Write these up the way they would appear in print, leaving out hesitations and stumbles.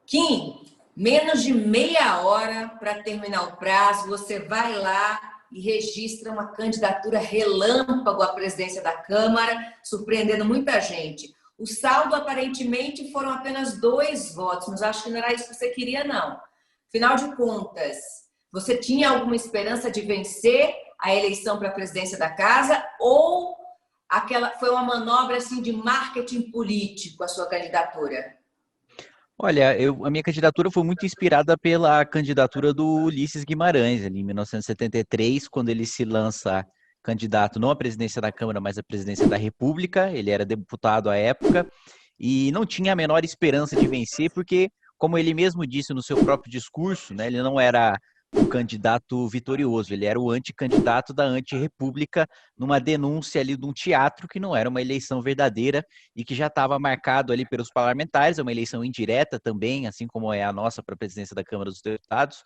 Kim, menos de meia hora para terminar o prazo, você vai lá e registra uma candidatura relâmpago à presidência da Câmara, surpreendendo muita gente. O saldo, aparentemente, foram apenas 2 votos, mas acho que não era isso que você queria, não. Afinal de contas, você tinha alguma esperança de vencer a eleição para a presidência da casa ou aquela foi uma manobra assim, de marketing político, a sua candidatura? Olha, a minha candidatura foi muito inspirada pela candidatura do Ulisses Guimarães, ali em 1973, quando ele se lança candidato não à presidência da Câmara, mas à presidência da República. Ele era deputado à época e não tinha a menor esperança de vencer, porque, como ele mesmo disse no seu próprio discurso, né, ele não era o candidato vitorioso, ele era o anticandidato da antirrepública numa denúncia ali de um teatro que não era uma eleição verdadeira e que já estava marcado ali pelos parlamentares, é uma eleição indireta também, assim como é a nossa para a presidência da Câmara dos Deputados,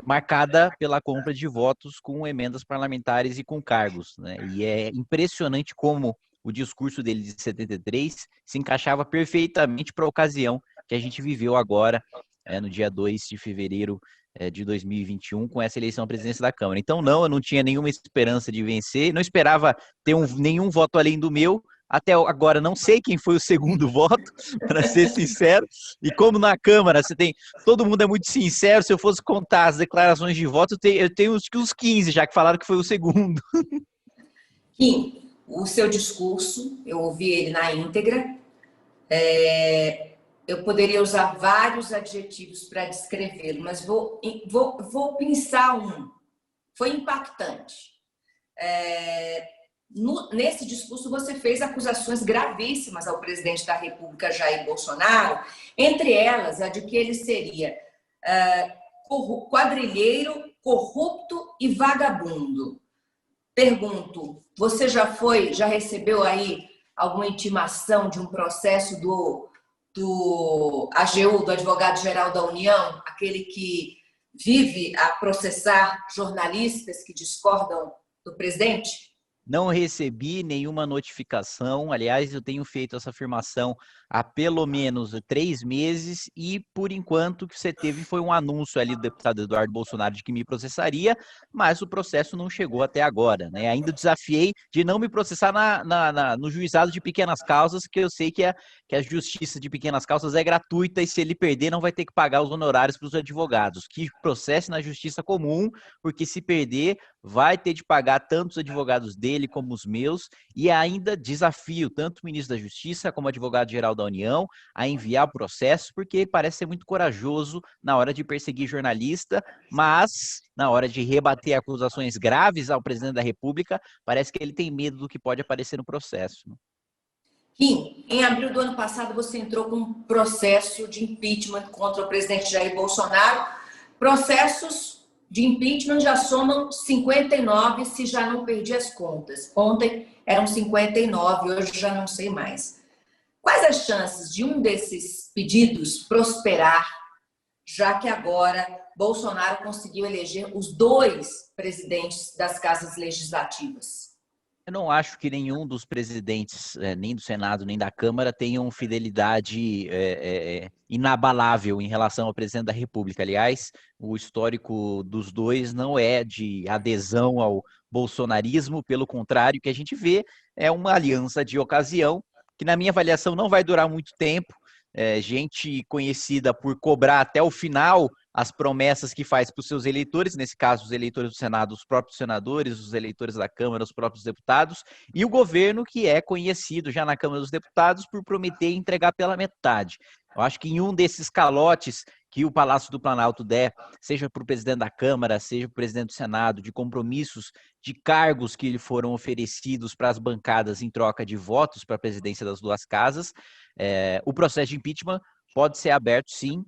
marcada pela compra de votos com emendas parlamentares e com cargos, né? E é impressionante como o discurso dele de 73 se encaixava perfeitamente para a ocasião que a gente viveu agora, no dia 2 de fevereiro de 2021, com essa eleição à presidência da Câmara. Então, não, eu não tinha nenhuma esperança de vencer, não esperava ter nenhum voto além do meu. Até agora, não sei quem foi o segundo voto, para ser sincero. E como na Câmara você tem. Todo mundo é muito sincero. Se eu fosse contar as declarações de voto, eu tenho uns 15, já que falaram que foi o segundo. Kim, o seu discurso, eu ouvi ele na íntegra. Eu poderia usar vários adjetivos para descrevê-lo, mas vou pensar um. Foi impactante. Nesse discurso, você fez acusações gravíssimas ao presidente da República, Jair Bolsonaro, entre elas a de que ele seria quadrilheiro, corrupto e vagabundo. Pergunto, você já recebeu aí alguma intimação de um processo do AGU, do Advogado-Geral da União, aquele que vive a processar jornalistas que discordam do presidente? Não recebi nenhuma notificação. Aliás, eu tenho feito essa afirmação há pelo menos 3 meses e, por enquanto, o que você teve foi um anúncio ali do deputado Eduardo Bolsonaro de que me processaria, mas o processo não chegou até agora, né? Ainda desafiei de não me processar no juizado de pequenas causas, que eu sei que a justiça de pequenas causas é gratuita e se ele perder não vai ter que pagar os honorários para os advogados. Que processe na justiça comum, porque se perder vai ter de pagar tanto os advogados dele como os meus, e ainda desafio tanto o ministro da Justiça como o advogado-geral da União a enviar o processo, porque parece ser muito corajoso na hora de perseguir jornalista, mas na hora de rebater acusações graves ao presidente da República, parece que ele tem medo do que pode aparecer no processo. Kim, em abril do ano passado, você entrou com um processo de impeachment contra o presidente Jair Bolsonaro. Processos de impeachment já somam 59, se já não perdi as contas. Ontem eram 59, hoje já não sei mais. Quais as chances de um desses pedidos prosperar, já que agora Bolsonaro conseguiu eleger os 2 presidentes das casas legislativas? Eu não acho que nenhum dos presidentes, nem do Senado, nem da Câmara, tenham fidelidade inabalável em relação ao presidente da República. Aliás, o histórico dos 2 não é de adesão ao bolsonarismo, pelo contrário, o que a gente vê é uma aliança de ocasião, que na minha avaliação não vai durar muito tempo. Gente conhecida por cobrar até o final as promessas que faz para os seus eleitores, nesse caso os eleitores do Senado, os próprios senadores, os eleitores da Câmara, os próprios deputados, e o governo que é conhecido já na Câmara dos Deputados por prometer entregar pela metade. Eu acho que em um desses calotes que o Palácio do Planalto der, seja para o presidente da Câmara, seja para o presidente do Senado, de compromissos de cargos que lhe foram oferecidos para as bancadas em troca de votos para a presidência das 2 casas, o processo de impeachment pode ser aberto, sim.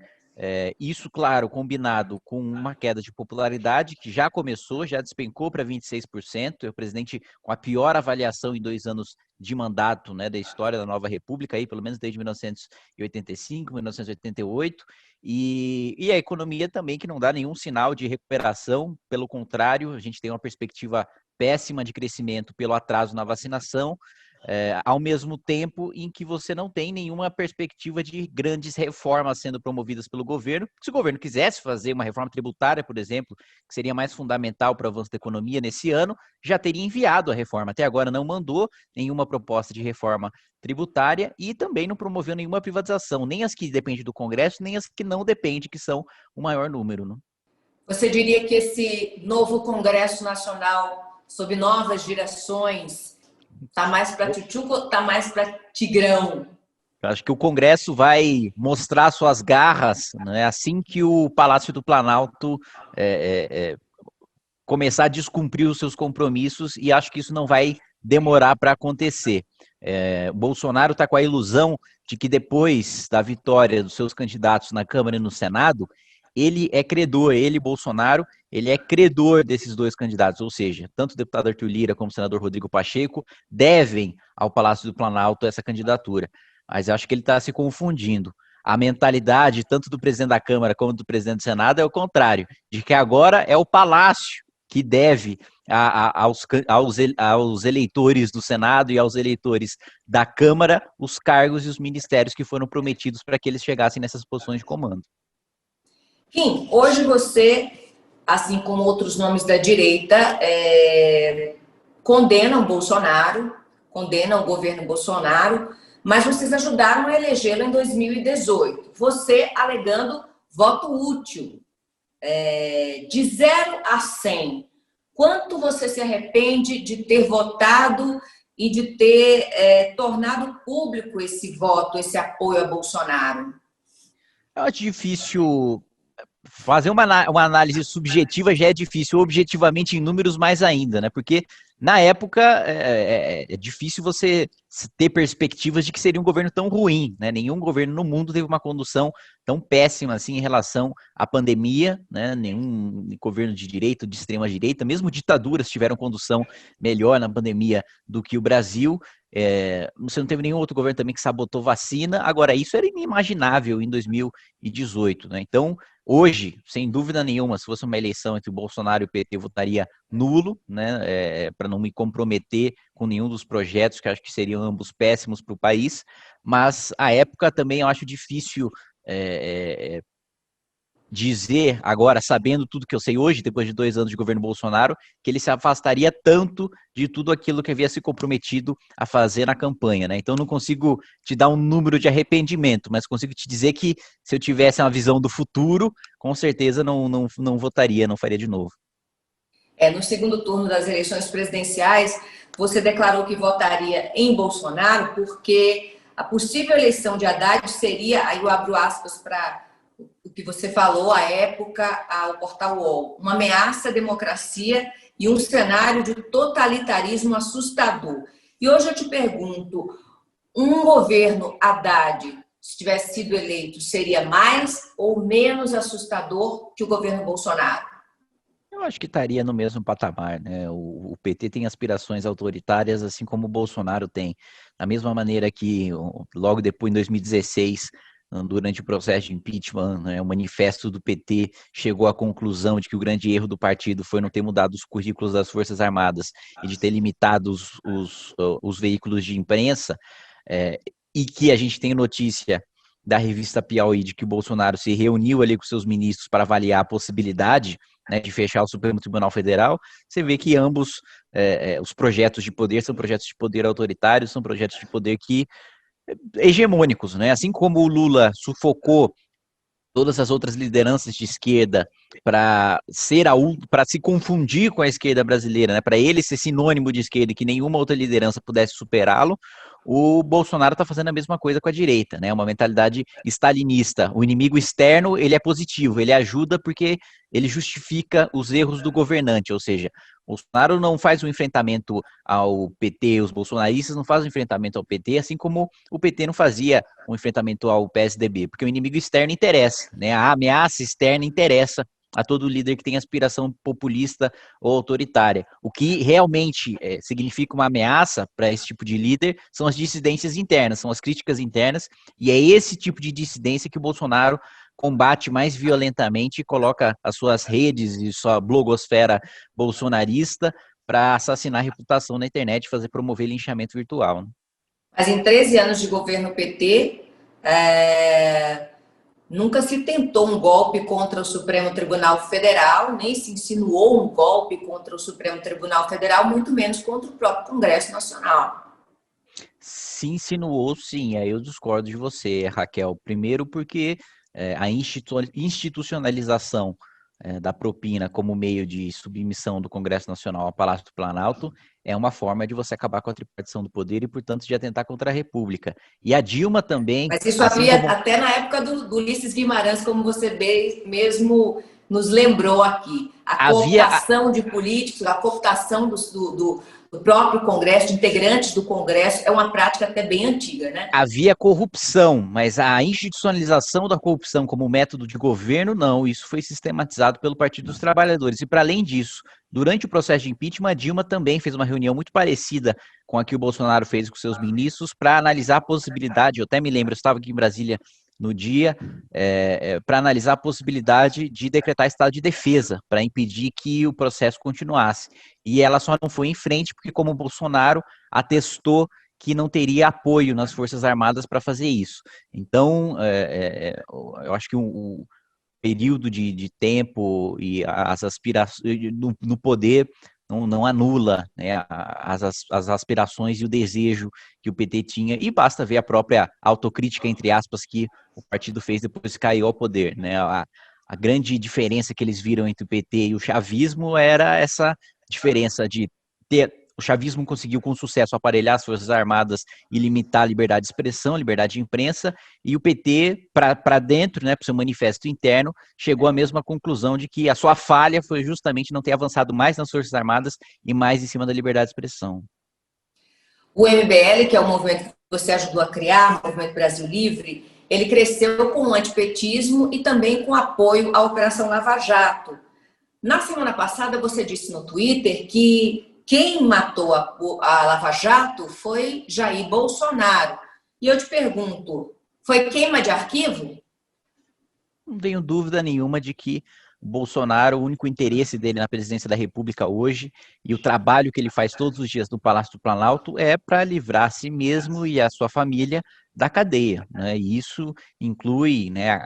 Isso, claro, combinado com uma queda de popularidade que já começou, já despencou para 26%. É o presidente com a pior avaliação em 2 anos de mandato, né, da história da nova república, aí, pelo menos desde 1985, 1988. E a economia também, que não dá nenhum sinal de recuperação. Pelo contrário, a gente tem uma perspectiva péssima de crescimento pelo atraso na vacinação. ao mesmo tempo em que você não tem nenhuma perspectiva de grandes reformas sendo promovidas pelo governo. Se o governo quisesse fazer uma reforma tributária, por exemplo, que seria mais fundamental para o avanço da economia nesse ano, já teria enviado a reforma. Até agora não mandou nenhuma proposta de reforma tributária e também não promoveu nenhuma privatização, nem as que dependem do Congresso, nem as que não dependem, que são o maior número, né? Você diria que esse novo Congresso Nacional, sob novas direções, está mais para tchutchuca ou está mais para tigrão? Eu acho que o Congresso vai mostrar suas garras, né, assim que o Palácio do Planalto começar a descumprir os seus compromissos, e acho que isso não vai demorar para acontecer. O Bolsonaro está com a ilusão de que depois da vitória dos seus candidatos na Câmara e no Senado, ele é credor, Bolsonaro, ele é credor desses dois candidatos, ou seja, tanto o deputado Arthur Lira como o senador Rodrigo Pacheco devem ao Palácio do Planalto essa candidatura. Mas acho que ele está se confundindo. A mentalidade, tanto do presidente da Câmara como do presidente do Senado, é o contrário, de que agora é o Palácio que deve aos eleitores do Senado e aos eleitores da Câmara os cargos e os ministérios que foram prometidos para que eles chegassem nessas posições de comando. Kim, hoje você, assim como outros nomes da direita, condenam Bolsonaro, condenam o governo Bolsonaro, mas vocês ajudaram a elegê-lo em 2018. Você alegando voto útil, de 0 a 100. Quanto você se arrepende de ter votado e de ter tornado público esse voto, esse apoio a Bolsonaro? Eu acho difícil fazer uma análise subjetiva, já é difícil, objetivamente em números mais ainda, né? Porque na época é difícil você ter perspectivas de que seria um governo tão ruim, né? Nenhum governo no mundo teve uma condução tão péssima assim em relação à pandemia, né? Nenhum governo de direita ou de extrema direita, mesmo ditaduras tiveram condução melhor na pandemia do que o Brasil. Você não teve nenhum outro governo também que sabotou vacina. Agora, isso era inimaginável em 2018, né? Então, hoje, sem dúvida nenhuma, se fosse uma eleição entre o Bolsonaro e o PT, eu votaria nulo, né, para não me comprometer com nenhum dos projetos, que acho que seriam ambos péssimos para o país. Mas, à época, também eu acho difícil dizer agora, sabendo tudo que eu sei hoje, depois de 2 anos de governo Bolsonaro, que ele se afastaria tanto de tudo aquilo que havia se comprometido a fazer na campanha, né? Então não consigo te dar um número de arrependimento, mas consigo te dizer que se eu tivesse uma visão do futuro, com certeza não votaria, não faria de novo. No segundo turno das eleições presidenciais, você declarou que votaria em Bolsonaro porque a possível eleição de Haddad seria, aí eu abro aspas para o que você falou à época ao portal UOL, uma ameaça à democracia e um cenário de totalitarismo assustador. E hoje eu te pergunto, um governo Haddad, se tivesse sido eleito, seria mais ou menos assustador que o governo Bolsonaro? Eu acho que estaria no mesmo patamar, né? O PT tem aspirações autoritárias, assim como o Bolsonaro tem. Da mesma maneira que, logo depois, em 2016, durante o processo de impeachment, né, o manifesto do PT chegou à conclusão de que o grande erro do partido foi não ter mudado os currículos das Forças Armadas e de ter limitado os veículos de imprensa, e que a gente tem notícia da revista Piauí de que o Bolsonaro se reuniu ali com seus ministros para avaliar a possibilidade, né, de fechar o Supremo Tribunal Federal. Você vê que ambos os projetos de poder são projetos de poder autoritários, são projetos de poder que hegemônicos, né? Assim como o Lula sufocou todas as outras lideranças de esquerda para se confundir com a esquerda brasileira, né? Para ele ser sinônimo de esquerda e que nenhuma outra liderança pudesse superá-lo, o Bolsonaro está fazendo a mesma coisa com a direita, né? Uma mentalidade stalinista. O inimigo externo, ele é positivo, ele ajuda porque ele justifica os erros do governante, ou seja, o Bolsonaro não faz um enfrentamento ao PT, os bolsonaristas não fazem um enfrentamento ao PT, assim como o PT não fazia um enfrentamento ao PSDB, porque o inimigo externo interessa, né? A ameaça externa interessa a todo líder que tem aspiração populista ou autoritária. O que realmente significa uma ameaça para esse tipo de líder são as dissidências internas, são as críticas internas, e é esse tipo de dissidência que o Bolsonaro combate mais violentamente e coloca as suas redes e sua blogosfera bolsonarista para assassinar a reputação na internet e fazer promover linchamento virtual, né? Mas em 13 anos de governo PT, nunca se tentou um golpe contra o Supremo Tribunal Federal, nem se insinuou um golpe contra o Supremo Tribunal Federal, muito menos contra o próprio Congresso Nacional. Se insinuou, sim. Aí eu discordo de você, Raquel. Primeiro porque a institucionalização da propina como meio de submissão do Congresso Nacional ao Palácio do Planalto é uma forma de você acabar com a tripartição do poder e, portanto, de atentar contra a República. E a Dilma também... Mas isso assim havia como... até na época do Ulisses Guimarães, como você mesmo nos lembrou aqui. A cooptação de políticos, a cooptação do próprio Congresso, de integrantes do Congresso, é uma prática até bem antiga, né? Havia corrupção, mas a institucionalização da corrupção como método de governo, não. Isso foi sistematizado pelo Partido dos Trabalhadores. E, para além disso, durante o processo de impeachment, a Dilma também fez uma reunião muito parecida com a que o Bolsonaro fez com seus ministros para analisar a possibilidade, eu até me lembro, eu estava aqui em Brasília no dia, para analisar a possibilidade de decretar estado de defesa, para impedir que o processo continuasse. E ela só não foi em frente, porque como o Bolsonaro atestou que não teria apoio nas Forças Armadas para fazer isso. Então, eu acho que o período de tempo e as aspirações no poder não anula, né, as aspirações e o desejo que o PT tinha, e basta ver a própria autocrítica, entre aspas, que o partido fez depois que caiu ao poder, né? A grande diferença que eles viram entre o PT e o chavismo era essa diferença de ter... O chavismo conseguiu com sucesso aparelhar as Forças Armadas e limitar a liberdade de expressão, a liberdade de imprensa, e o PT, para dentro, né, para o seu manifesto interno, chegou à mesma conclusão de que a sua falha foi justamente não ter avançado mais nas Forças Armadas e mais em cima da liberdade de expressão. O MBL, que é o movimento que você ajudou a criar, o Movimento Brasil Livre, ele cresceu com o antipetismo e também com apoio à Operação Lava Jato. Na semana passada, você disse no Twitter que quem matou a Lava Jato foi Jair Bolsonaro. E eu te pergunto, foi queima de arquivo? Não tenho dúvida nenhuma de que o Bolsonaro, o único interesse dele na presidência da República hoje e o trabalho que ele faz todos os dias no Palácio do Planalto é para livrar a si mesmo e a sua família da cadeia, né? E isso inclui, né,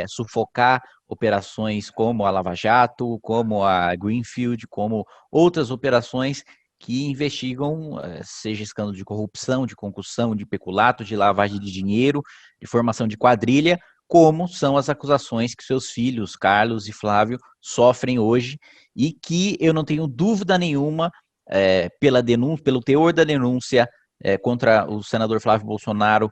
sufocar operações como a Lava Jato, como a Greenfield, como outras operações que investigam, seja escândalo de corrupção, de concussão, de peculato, de lavagem de dinheiro, de formação de quadrilha, como são as acusações que seus filhos, Carlos e Flávio, sofrem hoje, e que eu não tenho dúvida nenhuma, pela denúncia, pelo teor da denúncia contra o senador Flávio Bolsonaro,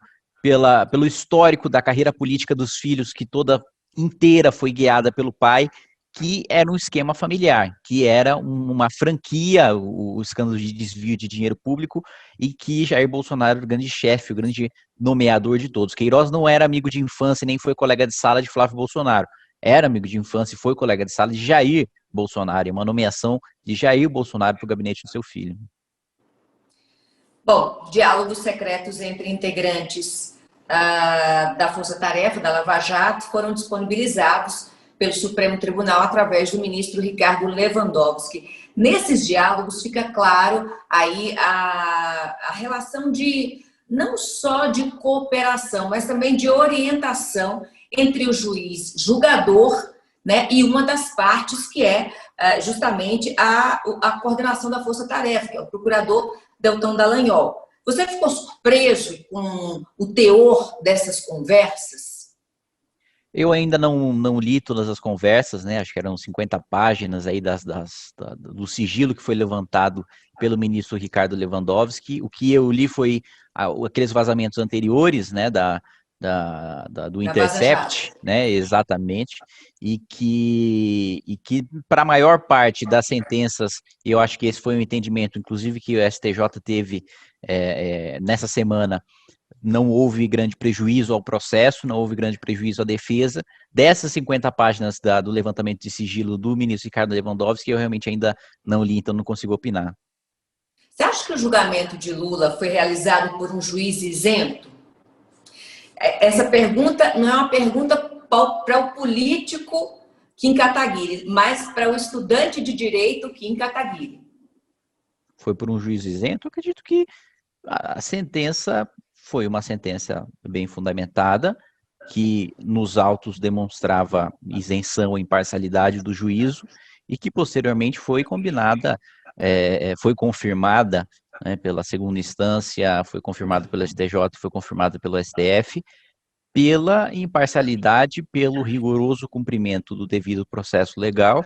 pelo histórico da carreira política dos filhos, que toda inteira foi guiada pelo pai, que era um esquema familiar, que era uma franquia, o escândalo de desvio de dinheiro público, e que Jair Bolsonaro era o grande chefe, o grande nomeador de todos. Queiroz não era amigo de infância, nem foi colega de sala de Flávio Bolsonaro. Era amigo de infância e foi colega de sala de Jair Bolsonaro, e uma nomeação de Jair Bolsonaro para o gabinete do seu filho. Bom, diálogos secretos entre integrantes da Força Tarefa, da Lava Jato, foram disponibilizados pelo Supremo Tribunal através do ministro Ricardo Lewandowski. Nesses diálogos fica claro aí a relação de não só de cooperação, mas também de orientação entre o juiz julgador, né, e uma das partes que é justamente a coordenação da Força Tarefa, que é o procurador Deltan Dallagnol. Você ficou surpreso com o teor dessas conversas? Eu ainda não li todas as conversas, né? Acho que eram 50 páginas aí do sigilo que foi levantado pelo ministro Ricardo Lewandowski. O que eu li foi aqueles vazamentos anteriores, né? Do Intercept, né? Exatamente. E que para a maior parte das sentenças, eu acho que esse foi um entendimento, inclusive, que o STJ teve nessa semana. Não houve grande prejuízo ao processo, não houve grande prejuízo à defesa. Dessas 50 páginas do levantamento de sigilo do ministro Ricardo Lewandowski, eu realmente ainda não li, então não consigo opinar. Você acha que o julgamento de Lula foi realizado por um juiz isento? Essa pergunta não é uma pergunta para o político Kim Kataguiri, mas para o estudante de direito Kim Kataguiri. foi por um juízo isento, eu acredito que a sentença foi uma sentença bem fundamentada, que nos autos demonstrava isenção e imparcialidade do juízo, e que posteriormente foi combinada, foi confirmada, né, pela segunda instância, foi confirmada pelo STJ, foi confirmada pelo STF, pela imparcialidade, pelo rigoroso cumprimento do devido processo legal,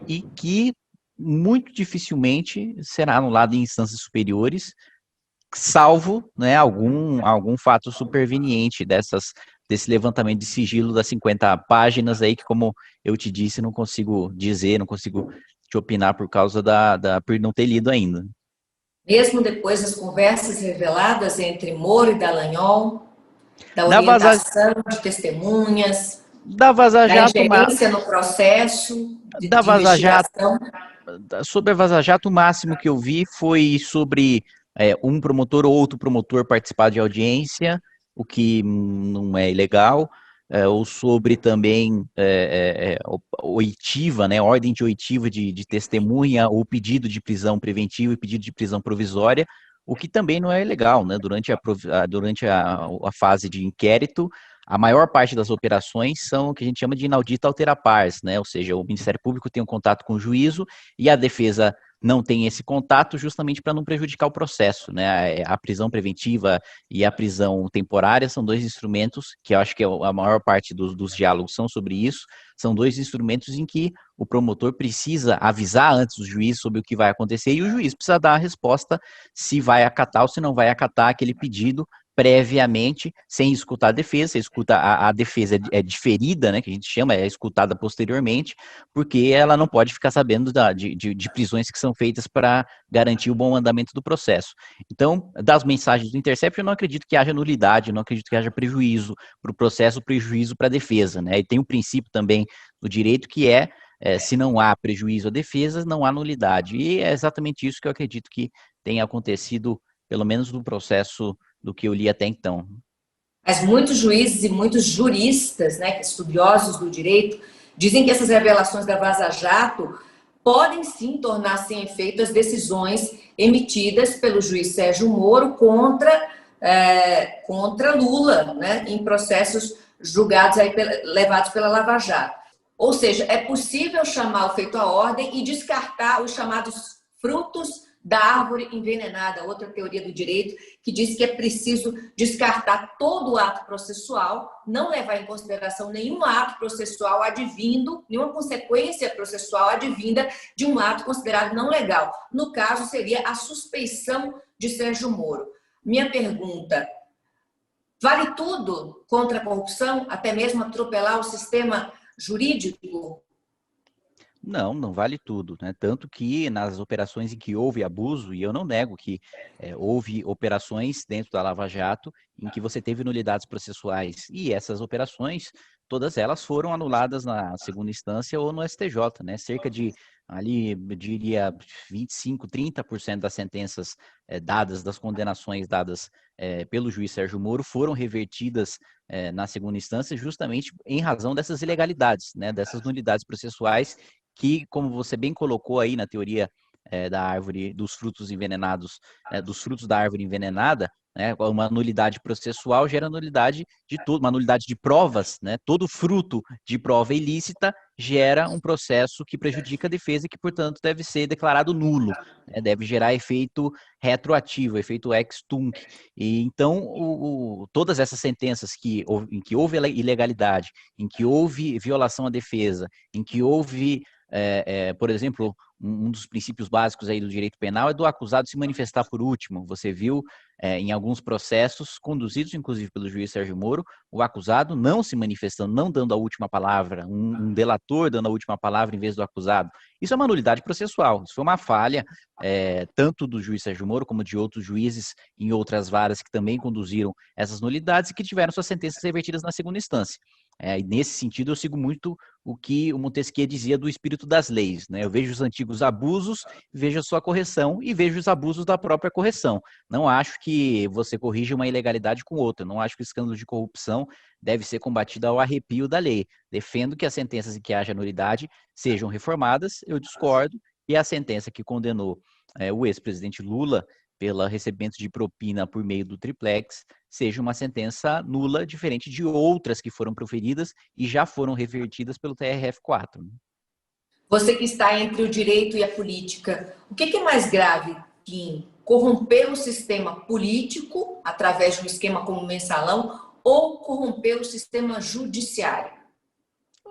e que muito dificilmente será anulado em instâncias superiores, salvo, né, algum fato superveniente desse levantamento de sigilo das 50 páginas aí, que, como eu te disse, não consigo dizer, não consigo te opinar por causa por não ter lido ainda. Mesmo depois das conversas reveladas entre Moro e Dallagnol, da Da vaza, orientação de testemunhas, da Vaza da Jato, ingerência no processo da de Vaza Jato, investigação. sobre a Vaza Jato, o máximo que eu vi foi sobre um promotor ou outro promotor participar de audiência, o que não é ilegal, ou sobre também oitiva, né, ordem de oitiva de testemunha, ou pedido de prisão preventiva e pedido de prisão provisória, o que também não é ilegal, né, durante a fase de inquérito. A maior parte das operações são o que a gente chama de inaudita altera pars, né? Ou seja, o Ministério Público tem um contato com o juízo e a defesa não tem esse contato justamente para não prejudicar o processo, né? A prisão preventiva e a prisão temporária são dois instrumentos que eu acho que a maior parte dos diálogos são sobre isso, são dois instrumentos em que o promotor precisa avisar antes o juiz sobre o que vai acontecer e o juiz precisa dar a resposta se vai acatar ou se não vai acatar aquele pedido previamente, sem escutar a defesa. Você escuta a defesa diferida, né, que a gente chama, é escutada posteriormente, porque ela não pode ficar sabendo de prisões que são feitas para garantir o bom andamento do processo. Então, das mensagens do Intercept, eu não acredito que haja nulidade, não acredito que haja prejuízo para o processo, prejuízo para a defesa, né, e tem um princípio também do direito que se não há prejuízo à defesa, não há nulidade, e é exatamente isso que eu acredito que tenha acontecido, pelo menos no processo do que eu li até então. Mas muitos juízes e muitos juristas, né, estudiosos do direito, dizem que essas revelações da Vaza Jato podem sim tornar sem efeito as decisões emitidas pelo juiz Sérgio Moro contra Lula, né, em processos julgados aí levados pela Lava Jato. Ou seja, é possível chamar o feito à ordem e descartar os chamados frutos da árvore envenenada, outra teoria do direito, que diz que é preciso descartar todo o ato processual, não levar em consideração nenhum ato processual advindo, nenhuma consequência processual advinda de um ato considerado não legal. No caso, seria a suspeição de Sérgio Moro. Minha pergunta: vale tudo contra a corrupção, até mesmo atropelar o sistema jurídico? Não, não vale tudo, né? Tanto que nas operações em que houve abuso, e eu não nego que houve operações dentro da Lava Jato em que você teve nulidades processuais, e essas operações, todas elas foram anuladas na segunda instância ou no STJ, né? Cerca de, ali, eu diria, 25, 30% das sentenças dadas, das condenações dadas pelo juiz Sérgio Moro foram revertidas na segunda instância justamente em razão dessas ilegalidades, né? Dessas nulidades processuais que, como você bem colocou aí na teoria da árvore, dos frutos envenenados, dos frutos da árvore envenenada, né, uma nulidade processual gera nulidade de tudo, uma nulidade de provas, né, todo fruto de prova ilícita gera um processo que prejudica a defesa e que, portanto, deve ser declarado nulo, né, deve gerar efeito retroativo, efeito ex tunc. E então, todas essas sentenças em que houve ilegalidade, em que houve violação à defesa, em que houve por exemplo, um dos princípios básicos aí do direito penal é do acusado se manifestar por último. Você viu em alguns processos, conduzidos inclusive pelo juiz Sérgio Moro, o acusado não se manifestando, não dando a última palavra, um delator dando a última palavra em vez do acusado. Isso é uma nulidade processual, isso foi uma falha, tanto do juiz Sérgio Moro como de outros juízes em outras varas que também conduziram essas nulidades e que tiveram suas sentenças revertidas na segunda instância. E nesse sentido, eu sigo muito o que o Montesquieu dizia do espírito das leis, né? Eu vejo os antigos abusos, vejo a sua correção e vejo os abusos da própria correção. Não acho que você corrija uma ilegalidade com outra, não acho que o escândalo de corrupção deve ser combatido ao arrepio da lei. Defendo que as sentenças em que haja nulidade sejam reformadas, eu discordo, e a sentença que condenou o ex-presidente Lula pelo recebimento de propina por meio do triplex seja uma sentença nula, diferente de outras que foram proferidas e já foram revertidas pelo TRF4. Você que está entre o direito e a política, o que é mais grave, Kim? Corromper o sistema político através de um esquema como o mensalão ou corromper o sistema judiciário?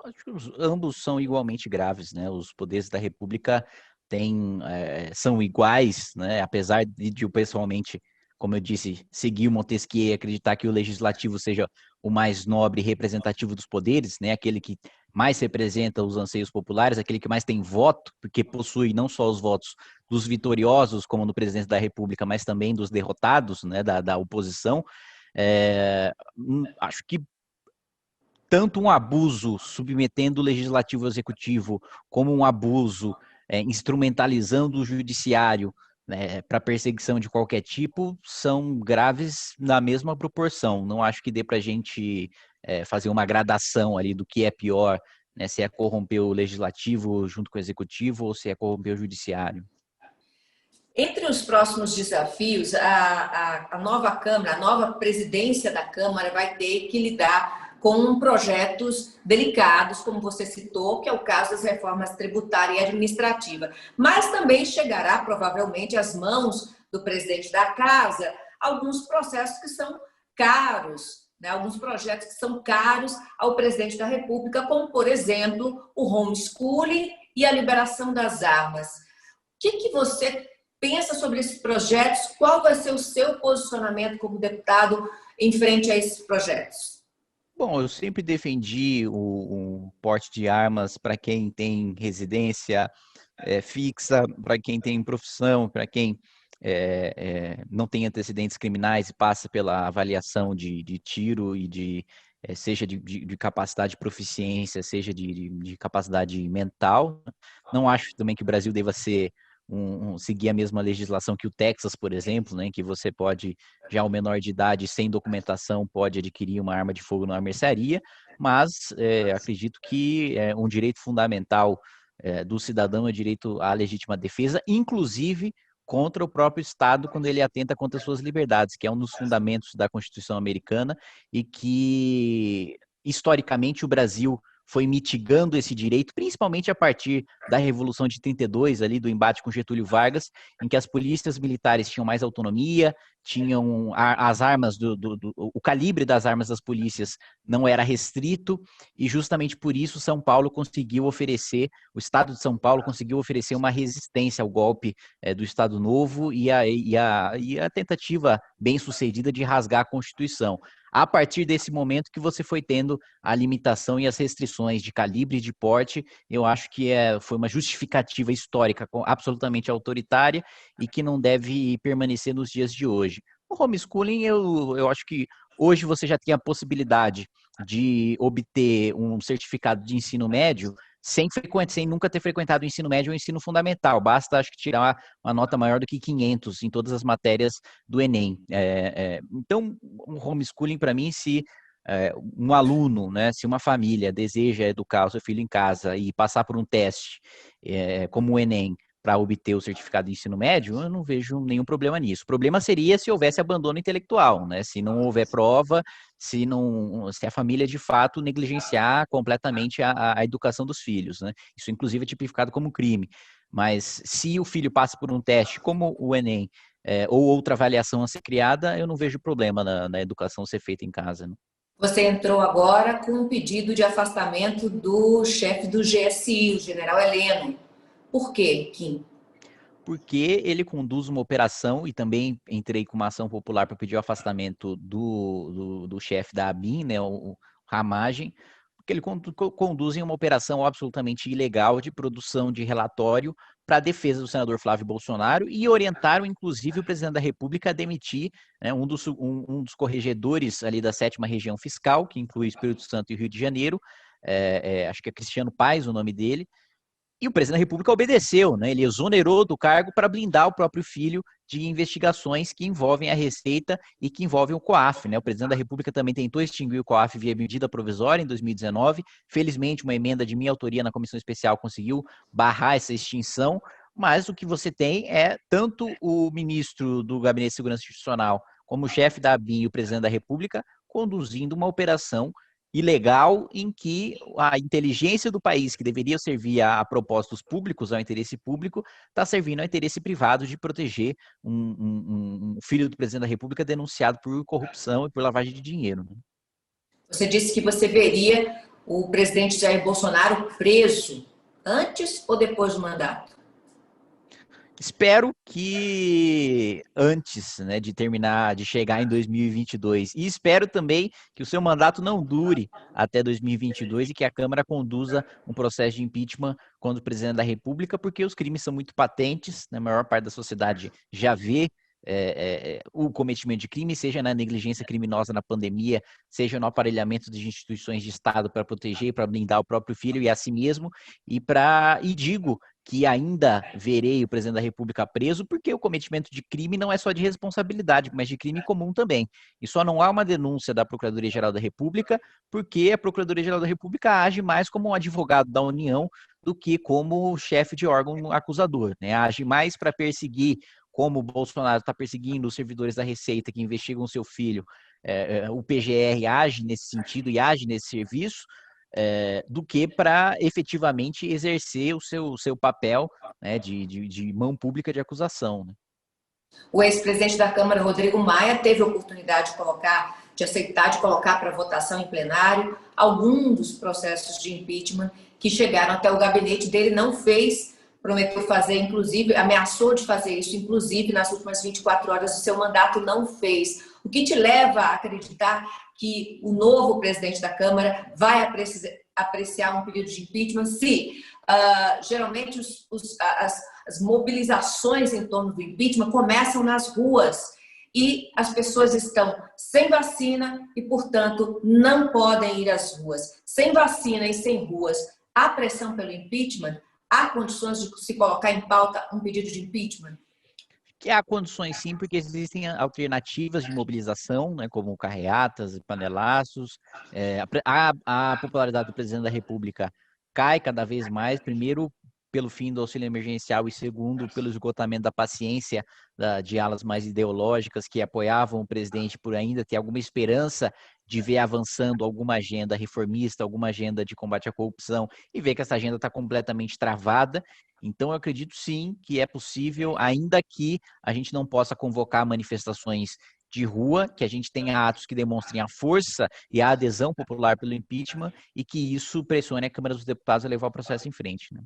Acho que ambos são igualmente graves, né? Os poderes da República são iguais, né? Apesar de eu pessoalmente, como eu disse, seguir o Montesquieu e acreditar que o legislativo seja o mais nobre e representativo dos poderes, né? Aquele que mais representa os anseios populares, aquele que mais tem voto, porque possui não só os votos dos vitoriosos, como no presidente da República, mas também dos derrotados, né? Da oposição. Acho que tanto um abuso submetendo o legislativo ao executivo, como um abuso instrumentalizando o judiciário, né, para perseguição de qualquer tipo, são graves na mesma proporção. Não acho que dê para a gente fazer uma gradação ali do que é pior, né, se é corromper o legislativo junto com o executivo ou se é corromper o judiciário. Entre os próximos desafios, a nova Câmara, a nova presidência da Câmara vai ter que lidar com projetos delicados, como você citou, que é o caso das reformas tributária e administrativa. Mas também chegará, provavelmente, às mãos do presidente da Casa alguns processos que são caros, né? Alguns projetos que são caros ao presidente da República, como, por exemplo, o homeschooling e a liberação das armas. O que você pensa sobre esses projetos? Qual vai ser o seu posicionamento como deputado em frente a esses projetos? Bom, eu sempre defendi o porte de armas para quem tem residência fixa, para quem tem profissão, para quem não tem antecedentes criminais e passa pela avaliação de tiro e seja de capacidade de proficiência, seja de capacidade mental. Não acho também que o Brasil deva ser seguir a mesma legislação que o Texas, por exemplo, né, em que você pode, já ao menor de idade, sem documentação, pode adquirir uma arma de fogo numa mercearia, mas acredito que um direito fundamental do cidadão é o direito à legítima defesa, inclusive contra o próprio Estado quando ele atenta contra as suas liberdades, que é um dos fundamentos da Constituição americana e que, historicamente, o Brasil foi mitigando esse direito, principalmente a partir da Revolução de 32, ali do embate com Getúlio Vargas, em que as polícias militares tinham mais autonomia, tinham as armas, o calibre das armas das polícias não era restrito, e justamente por isso São Paulo conseguiu oferecer, o Estado de São Paulo conseguiu oferecer uma resistência ao golpe do Estado Novo e a tentativa bem sucedida de rasgar a Constituição. A partir desse momento que você foi tendo a limitação e as restrições de calibre e de porte, eu acho que foi uma justificativa histórica absolutamente autoritária e que não deve permanecer nos dias de hoje. O homeschooling, eu acho que hoje você já tem a possibilidade de obter um certificado de ensino médio sem nunca ter frequentado o ensino médio ou o ensino fundamental. Basta, acho que, tirar uma nota maior do que 500 em todas as matérias do Enem. Então, um homeschooling, para mim, se um aluno, né, se uma família deseja educar o seu filho em casa e passar por um teste como o Enem, para obter o certificado de ensino médio, eu não vejo nenhum problema nisso. O problema seria se houvesse abandono intelectual, né? Se não houver prova, se a família de fato negligenciar completamente a educação dos filhos, né? Isso inclusive é tipificado como crime. Mas se o filho passa por um teste como o Enem ou outra avaliação a ser criada, eu não vejo problema na educação ser feita em casa, né? Você entrou agora com um pedido de afastamento do chefe do GSI, o general Heleno. Por quê, Kim? Porque ele conduz uma operação, e também entrei com uma ação popular para pedir o afastamento do chefe da ABIN, né, o Ramagem, porque ele conduz uma operação absolutamente ilegal de produção de relatório para a defesa do senador Flávio Bolsonaro e orientaram, inclusive, o presidente da República a demitir, né, um dos corregedores ali da 7ª Região Fiscal, que inclui Espírito Santo e Rio de Janeiro, acho que é Cristiano Paes o nome dele. E o presidente da República obedeceu, né? Ele exonerou do cargo para blindar o próprio filho de investigações que envolvem a Receita e que envolvem o COAF, né? O presidente da República também tentou extinguir o COAF via medida provisória em 2019. Felizmente, uma emenda de minha autoria na comissão especial conseguiu barrar essa extinção, mas o que você tem é tanto o ministro do Gabinete de Segurança Institucional como o chefe da ABIN e o presidente da República conduzindo uma operação ilegal em que a inteligência do país, que deveria servir a propósitos públicos, ao interesse público, está servindo ao interesse privado de proteger um filho do presidente da República denunciado por corrupção e por lavagem de dinheiro. Você disse que você veria o presidente Jair Bolsonaro preso antes ou depois do mandato? Espero que antes, né, de terminar, de chegar em 2022. E espero também que o seu mandato não dure até 2022 e que a Câmara conduza um processo de impeachment contra o presidente da República, porque os crimes são muito patentes, né, a maior parte da sociedade já vê o cometimento de crime, seja na negligência criminosa na pandemia, seja no aparelhamento de instituições de Estado para proteger, para blindar o próprio filho e a si mesmo, e digo que ainda verei o presidente da República preso, porque o cometimento de crime não é só de responsabilidade, mas de crime comum também. E só não há uma denúncia da Procuradoria-Geral da República, porque a Procuradoria-Geral da República age mais como um advogado da União do que como chefe de órgão acusador, né? Age mais para perseguir, como o Bolsonaro está perseguindo os servidores da Receita que investigam o seu filho, o PGR age nesse sentido e age nesse serviço, do que para efetivamente exercer o seu papel, né, de mão pública de acusação. Né? O ex-presidente da Câmara, Rodrigo Maia, teve a oportunidade de aceitar, de colocar para votação em plenário algum dos processos de impeachment que chegaram até o gabinete dele, não fez, prometeu fazer, inclusive, ameaçou de fazer isso, inclusive, nas últimas 24 horas do seu mandato, não fez. O que te leva a acreditar que o novo presidente da Câmara vai apreciar um pedido de impeachment se, geralmente, as mobilizações em torno do impeachment começam nas ruas e as pessoas estão sem vacina e, portanto, não podem ir às ruas. Sem vacina e sem ruas, há pressão pelo impeachment? Há condições de se colocar em pauta um pedido de impeachment? Que há condições sim, porque existem alternativas de mobilização, né, como carreatas e panelaços. A popularidade do presidente da República cai cada vez mais, primeiro pelo fim do auxílio emergencial e segundo pelo esgotamento da paciência de alas mais ideológicas que apoiavam o presidente por ainda ter alguma esperança de ver avançando alguma agenda reformista, alguma agenda de combate à corrupção e ver que essa agenda está completamente travada. Então, eu acredito sim que é possível, ainda que a gente não possa convocar manifestações de rua, que a gente tenha atos que demonstrem a força e a adesão popular pelo impeachment e que isso pressione a Câmara dos Deputados a levar o processo em frente. Né?